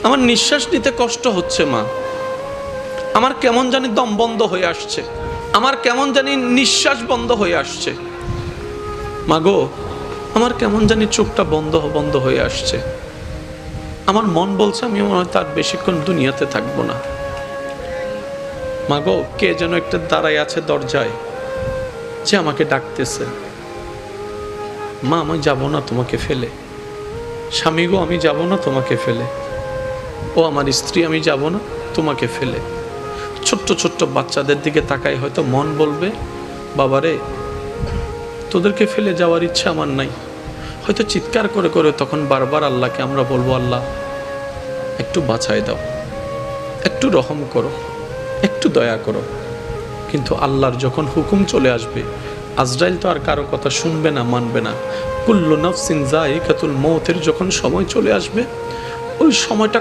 আমার নিঃশ্বাস নিতে কষ্ট হচ্ছে মা, আমার কেমন জানি দম বন্ধ হয়ে আসছে, আমার কেমন জানি নিঃশ্বাস বন্ধ হয়ে আসছে, মা গো আমার কেমন জানি চোখটা বন্ধ বন্ধ হয়ে আসছে, আমার মন বলছে আমি মনে হয় তার বেশিক্ষণ দুনিয়াতে থাকবো না। মা গো কে যেন একটা দাঁড়ায় আছে দরজায়, যে আমাকে ডাকতেছে, মা আমি যাব না তোমাকে ফেলে, স্বামী গো আমি যাব না তোমাকে ফেলে, ও আমার স্ত্রী আমি যাব না তোমাকে ফেলে। ছোট্ট ছোট্ট বাচ্চাদের দিকে তাকাই, হয়তো মন বলবে বাবারে তোদেরকে ফেলে যাওয়ার ইচ্ছা আমার নাই, হয়তো চিৎকার করে করে তখন বারবার আল্লাহকে আমরা বলবো আল্লাহ একটু বাঁচাই দাও, একটু রহম করো, একটু দয়া করো। কিন্তু আল্লাহর যখন হুকুম চলে আসবে, আজরাইল তো আর কারো কথা শুনবে না, মানবে না। কুল্লু নাফসিন যায়িকাতুল মউতের যখন সময় চলে আসবে, ওই সময়টা